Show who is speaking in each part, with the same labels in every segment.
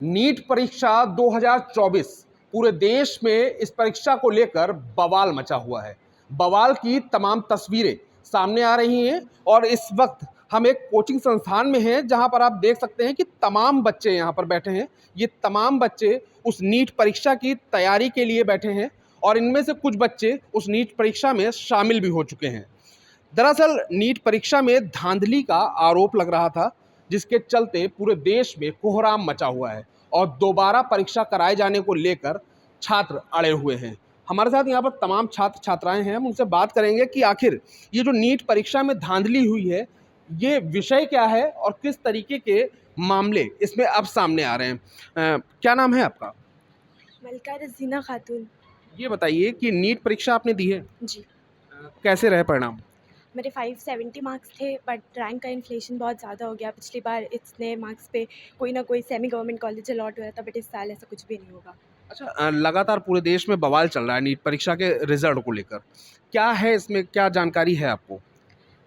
Speaker 1: NEET परीक्षा 2024 पूरे देश में इस परीक्षा को लेकर बवाल मचा हुआ है। बवाल की तमाम तस्वीरें सामने आ रही हैं और इस वक्त हम एक कोचिंग संस्थान में हैं जहां पर आप देख सकते हैं कि तमाम बच्चे यहां पर बैठे हैं। ये तमाम बच्चे उस नीट परीक्षा की तैयारी के लिए बैठे हैं और इनमें से कुछ बच्चे उस नीट परीक्षा में शामिल भी हो चुके हैं। दरअसल नीट परीक्षा में धांधली का आरोप लग रहा था, जिसके चलते पूरे देश में कोहराम मचा हुआ है और दोबारा परीक्षा कराए जाने को लेकर छात्र अड़े हुए हैं। हमारे साथ यहाँ पर तमाम छात्र छात्राएं हैं। हम उनसे बात करेंगे कि आखिर ये जो नीट परीक्षा में धांधली हुई है, ये विषय क्या है और किस तरीके के मामले इसमें अब सामने आ रहे हैं। क्या नाम है आपका?
Speaker 2: मलका रज़ीना खातून।
Speaker 1: ये बताइए कि नीट परीक्षा आपने दी है,
Speaker 2: जी,
Speaker 1: कैसे रहे परिणाम?
Speaker 2: मेरे 570 मार्क्स थे, बट रैंक का इन्फ्लेशन बहुत ज़्यादा हो गया। पिछली बार इतने मार्क्स पे कोई ना कोई सेमी गवर्नमेंट कॉलेज अलॉट हुआ था, बट इस साल ऐसा कुछ भी नहीं होगा।
Speaker 1: अच्छा, लगातार पूरे देश में बवाल चल रहा है नीट परीक्षा के रिजल्ट को लेकर। क्या है इसमें, क्या जानकारी है आपको?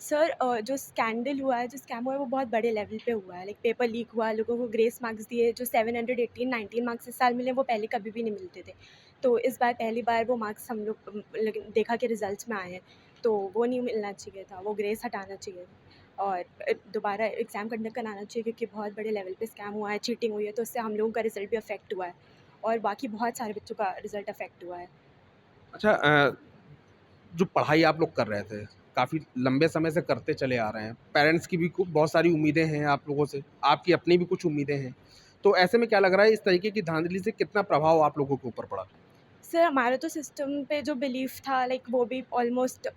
Speaker 2: सर, जो स्कैंडल हुआ है, जो स्कैम हुआ है, वो बहुत बड़े लेवल पे हुआ है। लाइक पेपर लीक हुआ, लोगों को ग्रेस मार्क्स दिए, जो 718 19 मार्क्स इस साल मिले, वो पहले कभी भी नहीं मिलते थे। तो इस बार पहली बार वो मार्क्स हम लोग देखा कि रिजल्ट्स में आए हैं, तो वो नहीं मिलना चाहिए था, वो ग्रेस हटाना चाहिए और दोबारा एग्ज़ाम कंडक्ट कराना चाहिए, क्योंकि बहुत बड़े लेवल पे स्कैम हुआ है, चीटिंग हुई है, तो उससे हम लोगों का रिज़ल्ट भी अफेक्ट हुआ है और बाकी बहुत सारे बच्चों का रिज़ल्ट अफेक्ट हुआ है।
Speaker 1: अच्छा, जो पढ़ाई आप लोग कर रहे थे, काफ़ी लंबे समय से करते चले आ रहे हैं। पेरेंट्स की भी बहुत सारी उम्मीदें हैं आप लोगों से, आपकी अपनी भी कुछ उम्मीदें हैं। तो ऐसे में क्या लग रहा है, इस तरीके की धांधली से कितना प्रभाव आप लोगों के ऊपर पड़ा?
Speaker 2: सर, हमारा तो सिस्टम पे जो बिलीफ था, लाइक वो भी ऑलमोस्ट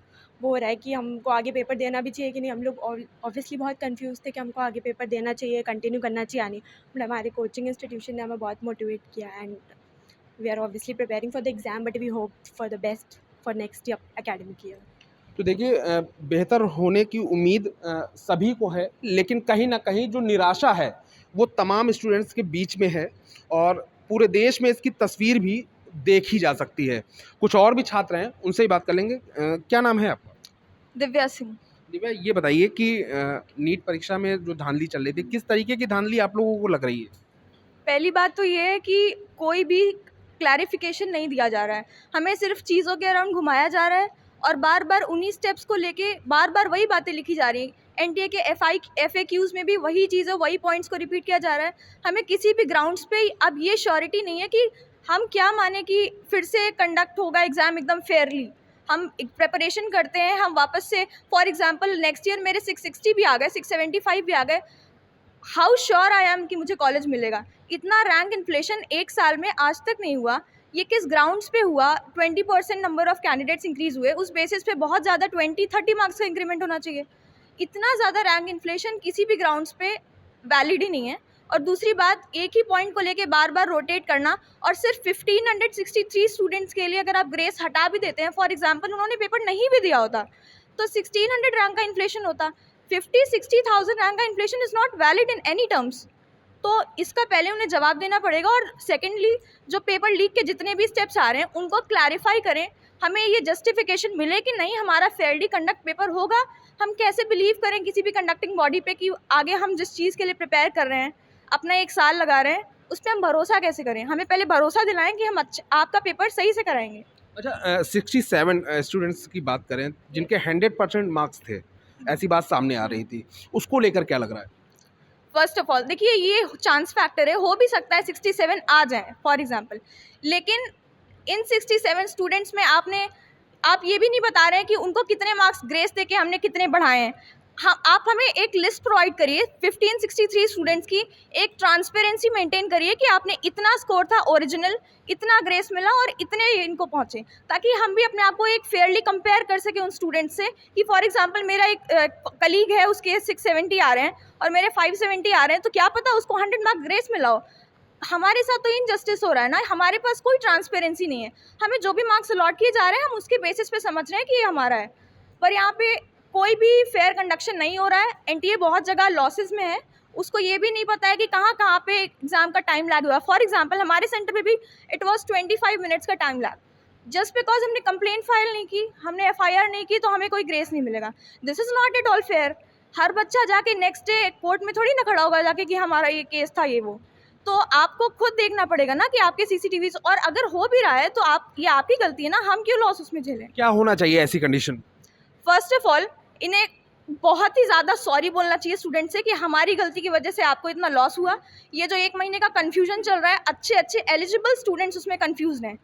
Speaker 2: वो हो रहा है कि हमको आगे पेपर देना भी चाहिए कि नहीं। हम लोग ऑब्वियसली बहुत कंफ्यूज थे कि हमको आगे पेपर देना चाहिए, कंटिन्यू करना चाहिए या नहीं। बट हमारे कोचिंग इंस्टीट्यूशन ने हमें बहुत मोटिवेट किया and we are obviously preparing for the exam, but we hope for the best for next academic year.
Speaker 1: तो देखिए, बेहतर होने की उम्मीद सभी को है, लेकिन कहीं न कहीं जो निराशा है, वो तमाम स्टूडेंट्स के बीच में है और पूरे देश में इसकी तस्वीर भी देखी जा सकती है। कुछ और भी छात्र हैं, उनसे ही बात कर लेंगे। क्या नाम है आपका?
Speaker 3: दिव्या सिंह।
Speaker 1: दिव्या, ये बताइए कि नीट परीक्षा में जो धांधली चल रही थी, किस तरीके की धांधली आप लोगों को लग रही है?
Speaker 3: पहली बात तो ये है कि कोई भी क्लैरिफिकेशन नहीं दिया जा रहा है, हमें सिर्फ चीज़ों के अराउंड घुमाया जा रहा है और बार बार उन्हीं स्टेप्स को लेके बार बार वही बातें लिखी जा रही हैं। एनटीए के FAQs में भी वही चीज़ें, वही पॉइंट्स को रिपीट किया जा रहा है। हमें किसी भी ग्राउंड्स पे अब ये श्योरिटी नहीं है कि हम क्या माने कि फिर से कंडक्ट होगा एग्ज़ाम एकदम फेयरली। हम एक प्रेपरेशन करते हैं, हम वापस से फॉर एग्जांपल नेक्स्ट ईयर मेरे 660 भी आ गए, 675 भी आ गए, हाउ श्योर आई एम कि मुझे कॉलेज मिलेगा। इतना रैंक इन्फ्लेशन एक साल में आज तक नहीं हुआ। ये किस ग्राउंड्स पे हुआ? 20% नंबर ऑफ कैंडिडेट्स इंक्रीज हुए, उस बेसिस पे बहुत ज़्यादा 20-30 मार्क्स का इंक्रीमेंट होना चाहिए। इतना ज़्यादा रैंक इन्फ्लेशन किसी भी ग्राउंड्स पे वैलिड ही नहीं है। और दूसरी बात, एक ही पॉइंट को लेके बार बार रोटेट करना, और सिर्फ 1563 स्टूडेंट्स के लिए अगर आप ग्रेस हटा भी देते हैं, फॉर एग्जाम्पल उन्होंने पेपर नहीं भी दिया होता, तो 1600 रैंक का इन्फ्लेशन होता। 50-60,000 रैंक का inflation is not valid in any terms. तो इसका पहले उन्हें जवाब देना पड़ेगा, और सेकेंडली जो पेपर लीक के जितने भी स्टेप्स आ रहे हैं उनको क्लैरिफाई करें। हमें ये जस्टिफिकेशन मिले कि नहीं, हमारा फेयरली कंडक्ट पेपर होगा। हम कैसे बिलीव करें किसी भी कंडक्टिंग बॉडी पे कि आगे हम जिस चीज़ के लिए प्रिपेयर कर रहे हैं, अपना एक साल लगा रहे हैं, उस पर हम भरोसा कैसे करें? हमें पहले भरोसा दिलाएं कि हम आपका पेपर सही से कराएंगे।
Speaker 1: अच्छा, 67 स्टूडेंट्स की बात करें जिनके 100% मार्क्स थे, ऐसी बात सामने आ रही थी, उसको लेकर क्या लग रहा है?
Speaker 3: फर्स्ट ऑफ ऑल देखिए, ये चांस फैक्टर है, हो भी सकता है 67 आ जाएं फॉर एग्जांपल, लेकिन इन 67 स्टूडेंट्स में आप ये भी नहीं बता रहे हैं कि उनको कितने मार्क्स ग्रेस दे के हमने कितने बढ़ाए हैं। हाँ, आप हमें एक लिस्ट प्रोवाइड करिए 1563 स्टूडेंट्स की, एक ट्रांसपेरेंसी मेंटेन करिए कि आपने इतना स्कोर था ओरिजिनल, इतना ग्रेस मिला और इतने इनको पहुँचे, ताकि हम भी अपने आप को एक फेयरली कंपेयर कर सकें उन स्टूडेंट्स से कि फॉर एग्जांपल मेरा एक कलीग है, उसके 670 आ रहे हैं और मेरे 570 आ रहे हैं, तो क्या पता उसको 100 मार्क्स ग्रेस मिला हो। हमारे साथ तो इनजस्टिस हो रहा है ना, हमारे पास कोई ट्रांसपेरेंसी नहीं है। हमें जो भी मार्क्स अलॉट किए जा रहे हैं हम उसके बेसिस पे समझ रहे हैं कि ये हमारा है, पर यहाँ पे कोई भी फेयर कंडक्शन नहीं हो रहा है। एनटीए बहुत जगह लॉसेस में है, उसको ये भी नहीं पता है कि कहाँ कहाँ पे एग्ज़ाम का टाइम लैग हुआ। फॉर एग्जांपल हमारे सेंटर पे भी इट वाज 25 मिनट्स का टाइम लैग, जस्ट बिकॉज हमने कंप्लेंट फाइल नहीं की, हमने FIR नहीं की, तो हमें कोई ग्रेस नहीं मिलेगा। This is not at all fair. हर बच्चा जाके नेक्स्ट डे कोर्ट में थोड़ी ना खड़ा होगा जाके कि हमारा ये केस था ये वो। तो आपको खुद देखना पड़ेगा ना कि आपके सीसीटीवीज, और अगर हो भी रहा है तो ये आपकी गलती है ना, हम क्यों लॉस उसमें झेलें।
Speaker 1: क्या होना चाहिए ऐसी कंडीशन?
Speaker 3: फर्स्ट ऑफ ऑल इन्हें बहुत ही ज़्यादा सॉरी बोलना चाहिए स्टूडेंट से कि हमारी गलती की वजह से आपको इतना लॉस हुआ। ये जो 1 महीने का कन्फ्यूजन चल रहा है, अच्छे अच्छे एलिजिबल स्टूडेंट्स उसमें कन्फ्यूज हैं,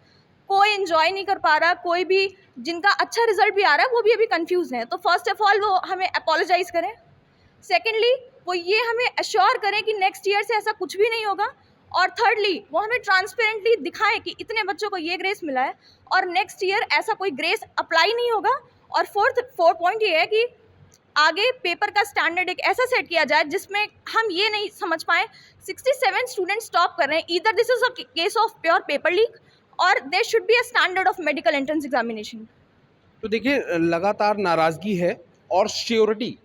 Speaker 3: कोई एंजॉय नहीं कर पा रहा, कोई भी जिनका अच्छा रिजल्ट भी आ रहा है वो भी अभी कन्फ्यूज हैं। तो फर्स्ट ऑफ ऑल वो हमें अपोलोजाइज़ करें। सेकेंडली वो ये हमें अश्योर करें कि नेक्स्ट ईयर से ऐसा कुछ भी नहीं होगा। और थर्डली वो हमें ट्रांसपेरेंटली दिखाएं कि इतने बच्चों को ये ग्रेस मिला है और नेक्स्ट ईयर ऐसा कोई ग्रेस अप्लाई नहीं होगा। और फोर्थ पॉइंट ये है कि आगे पेपर का स्टैंडर्ड एक ऐसा सेट किया जाए जिसमें हम ये नहीं समझ पाएँ 67 स्टूडेंट्स टॉप कर रहे हैं, either this is a case of pure paper leak और there should be a standard of medical entrance examination.
Speaker 1: तो देखिए लगातार नाराज़गी है और श्योरिटी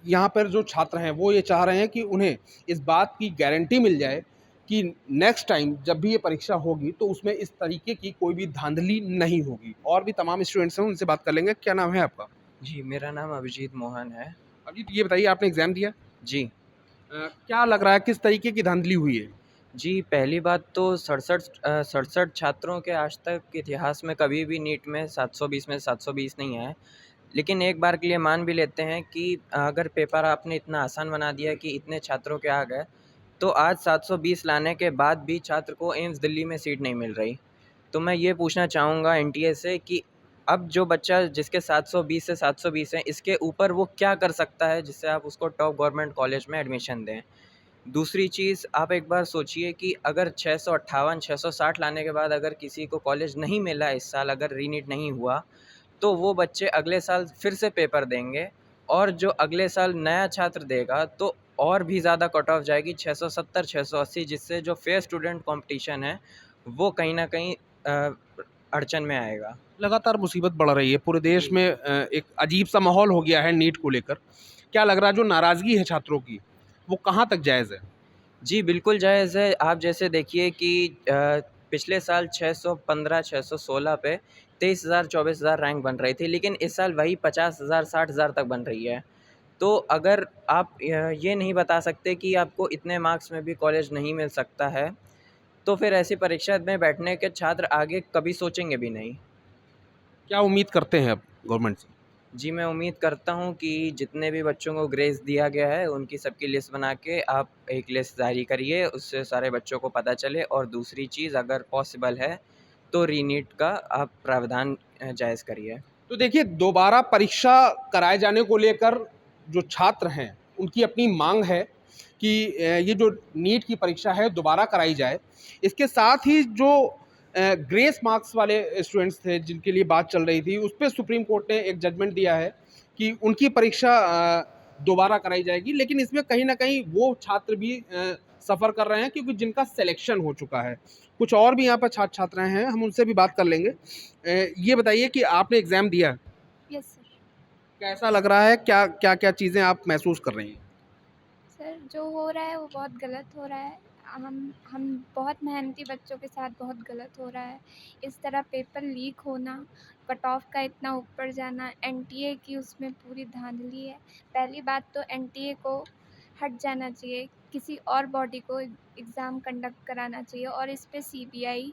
Speaker 1: यहाँ पर जो छात्र हैं वो ये चाह रहे हैं कि उन्हें इस बात की गारंटी मिल जाए कि नेक्स्ट टाइम जब भी ये परीक्षा होगी तो उसमें इस तरीके की कोई भी धांधली नहीं होगी। और भी तमाम स्टूडेंट्स हैं, उनसे बात कर लेंगे। क्या नाम है आपका?
Speaker 4: जी, मेरा नाम अभिजीत मोहन है।
Speaker 1: अभी ये बताइए, आपने एग्ज़ाम दिया?
Speaker 4: जी।
Speaker 1: क्या लग रहा है किस तरीके की धांधली हुई है?
Speaker 4: जी, पहली बात तो 67 छात्रों के आज तक इतिहास में कभी भी नीट में 720 में 720 नहीं आए। लेकिन एक बार के लिए मान भी लेते हैं कि अगर पेपर आपने इतना आसान बना दिया कि इतने छात्रों के आ गए, तो आज 720 लाने के बाद भी छात्र को एम्स दिल्ली में सीट नहीं मिल रही। तो मैं ये पूछना चाहूँगा एनटीए से कि अब जो बच्चा जिसके 720 से 720 हैं, इसके ऊपर वो क्या कर सकता है जिससे आप उसको टॉप गवर्नमेंट कॉलेज में एडमिशन दें। दूसरी चीज़, आप एक बार सोचिए कि अगर 658 660 लाने के बाद अगर किसी को कॉलेज नहीं मिला इस साल, अगर रीनीट नहीं हुआ, तो वो बच्चे अगले साल फिर से पेपर देंगे और जो अगले साल नया छात्र देगा तो और भी ज़्यादा कट ऑफ जाएगी 670 680, जिससे जो फेयर स्टूडेंट कंपटीशन है वो कहीं ना कहीं अड़चन में आएगा।
Speaker 1: लगातार मुसीबत बढ़ रही है पूरे देश में, एक अजीब सा माहौल हो गया है नीट को लेकर। क्या लग रहा है जो नाराज़गी है छात्रों की वो कहाँ तक जायज़ है?
Speaker 4: जी, बिल्कुल जायज़ है। आप जैसे देखिए कि पिछले साल 615 616 पे 23,000 24,000 रैंक बन रही थी, लेकिन इस साल वही 50,000 60,000 तक बन रही है। तो अगर आप ये नहीं बता सकते कि आपको इतने मार्क्स में भी कॉलेज नहीं मिल सकता है, तो फिर ऐसी परीक्षा में बैठने के छात्र आगे कभी सोचेंगे भी नहीं।
Speaker 1: क्या उम्मीद करते हैं अब गवर्नमेंट से?
Speaker 4: जी, मैं उम्मीद करता हूँ कि जितने भी बच्चों को ग्रेस दिया गया है उनकी सबकी लिस्ट बना के आप एक लिस्ट जारी करिए, उससे सारे बच्चों को पता चले। और दूसरी चीज़, अगर पॉसिबल है तो रीनीट का आप प्रावधान जायज़ करिए।
Speaker 1: तो देखिए, दोबारा परीक्षा कराए जाने को लेकर जो छात्र हैं उनकी अपनी मांग है कि ये जो नीट की परीक्षा है दोबारा कराई जाए। इसके साथ ही जो ग्रेस मार्क्स वाले स्टूडेंट्स थे जिनके लिए बात चल रही थी, उस पर सुप्रीम कोर्ट ने एक जजमेंट दिया है कि उनकी परीक्षा दोबारा कराई जाएगी। लेकिन इसमें कहीं ना कहीं वो छात्र भी सफ़र कर रहे हैं क्योंकि जिनका सिलेक्शन हो चुका है। कुछ और भी यहाँ पर छात्र छात्राएँ हैं, हम उनसे भी बात कर लेंगे। ये बताइए कि आपने एग्ज़ाम दिया,
Speaker 5: यस सर।
Speaker 1: कैसा लग रहा है? क्या क्या क्या चीज़ें आप महसूस कर रही हैं?
Speaker 5: सर जो हो रहा है वो बहुत गलत हो रहा है। हम बहुत मेहनती बच्चों के साथ बहुत गलत हो रहा है। इस तरह पेपर लीक होना, कट ऑफ का इतना ऊपर जाना, एनटीए की उसमें पूरी धांधली है। पहली बात तो एनटीए को हट जाना चाहिए, किसी और बॉडी को एग्ज़ाम कंडक्ट कराना चाहिए और इस पे सीबीआई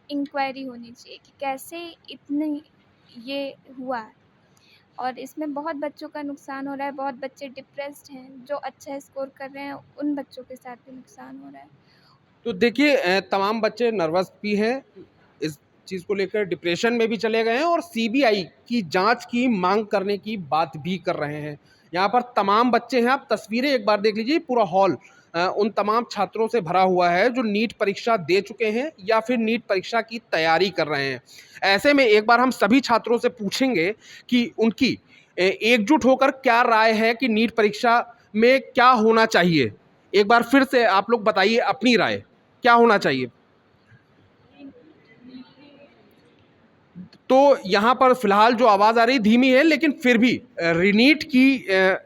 Speaker 5: इंक्वायरी होनी चाहिए कि कैसे इतनी ये हुआ है। और इसमें बहुत बच्चों का नुकसान हो रहा है, बहुत बच्चे डिप्रेस्ड हैं, जो अच्छा स्कोर कर रहे हैं उन बच्चों के साथ भी नुकसान हो रहा है।
Speaker 1: तो देखिए, तमाम बच्चे नर्वस भी हैं, इस चीज़ को लेकर डिप्रेशन में भी चले गए हैं और सीबीआई की जांच की मांग करने की बात भी कर रहे हैं। यहाँ पर तमाम बच्चे हैं, आप तस्वीरें एक बार देख लीजिए। पूरा हॉल उन तमाम छात्रों से भरा हुआ है जो नीट परीक्षा दे चुके हैं या फिर नीट परीक्षा की तैयारी कर रहे हैं। ऐसे में एक बार हम सभी छात्रों से पूछेंगे कि उनकी एकजुट होकर क्या राय है कि नीट परीक्षा में क्या होना चाहिए। एक बार फिर से आप लोग बताइए अपनी राय, क्या होना चाहिए? तो यहाँ पर फिलहाल जो आवाज़ आ रही धीमी है, लेकिन फिर भी रीनीट की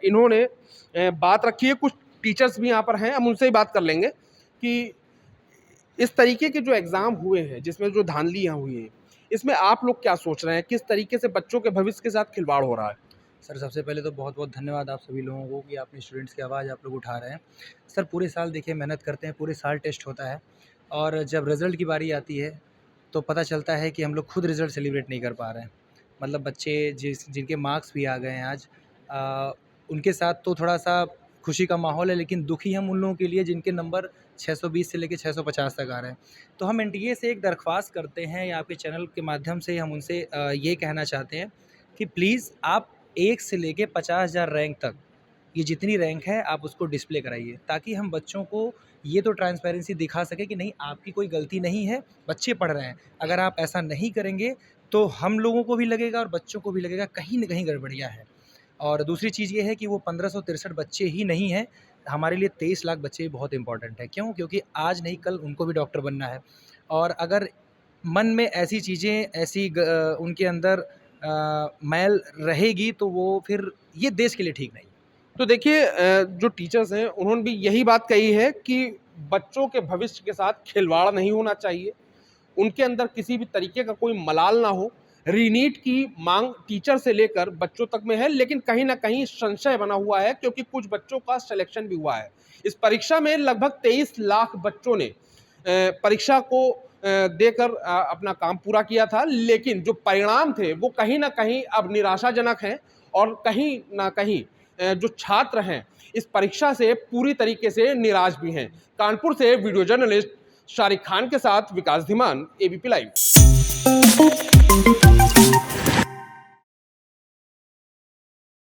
Speaker 1: इन्होंने बात रखी है। कुछ टीचर्स भी यहाँ पर हैं, हम उनसे ही बात कर लेंगे कि इस तरीके के जो एग्ज़ाम हुए हैं जिसमें जो धांधलियाँ हुई हैं, इसमें आप लोग क्या सोच रहे हैं? किस तरीके से बच्चों के भविष्य के साथ खिलवाड़ हो रहा है?
Speaker 6: सर सबसे पहले तो बहुत बहुत धन्यवाद आप सभी लोगों को कि आपने स्टूडेंट्स की आवाज़ आप लोग उठा रहे हैं। सर पूरे साल देखिए मेहनत करते हैं, पूरे साल टेस्ट होता है और जब रिज़ल्ट की बारी आती है तो पता चलता है कि हम लोग खुद रिज़ल्ट सेलिब्रेट नहीं कर पा रहे हैं। मतलब बच्चे जिनके मार्क्स भी आ गए हैं आज, उनके साथ तो थोड़ा सा खुशी का माहौल है, लेकिन दुखी हम उन लोगों के लिए जिनके नंबर 620 से लेके 650 तक आ रहे हैं। तो हम एनटीए से एक दरख्वास्त करते हैं या आपके चैनल के माध्यम से हम उनसे ये कहना चाहते हैं कि प्लीज़ आप 1 से लेके 50,000 रैंक तक, ये जितनी रैंक है आप उसको डिस्प्ले कराइए, ताकि हम बच्चों को ये तो ट्रांसपेरेंसी दिखा सके कि नहीं आपकी कोई गलती नहीं है, बच्चे पढ़ रहे हैं। अगर आप ऐसा नहीं करेंगे तो हम लोगों को भी लगेगा और बच्चों को भी लगेगा कहीं न कहीं गड़बड़ियाँ हैं। और दूसरी चीज़ ये है कि वो 1563 बच्चे ही नहीं हैं, हमारे लिए 23 लाख बच्चे भी बहुत इम्पोर्टेंट हैं। क्यों? क्योंकि आज नहीं कल उनको भी डॉक्टर बनना है और अगर मन में ऐसी चीज़ें उनके अंदर मैल रहेगी तो वो फिर ये देश के लिए ठीक नहीं।
Speaker 1: तो देखिए जो टीचर्स हैं उन्होंने भी यही बात कही है कि बच्चों के भविष्य के साथ खिलवाड़ नहीं होना चाहिए, उनके अंदर किसी भी तरीके का कोई मलाल ना हो। रीनीट की मांग टीचर से लेकर बच्चों तक में है, लेकिन कहीं ना कहीं संशय बना हुआ है क्योंकि कुछ बच्चों का सिलेक्शन भी हुआ है। इस परीक्षा में लगभग 23 लाख बच्चों ने परीक्षा को देकर अपना काम पूरा किया था, लेकिन जो परिणाम थे वो कहीं ना कहीं अब निराशाजनक हैं और कहीं ना कहीं जो छात्र हैं इस परीक्षा से पूरी तरीके से निराश भी हैं। कानपुर से वीडियो जर्नलिस्ट शारिक खान के साथ विकास धीमान, एबीपी लाइव।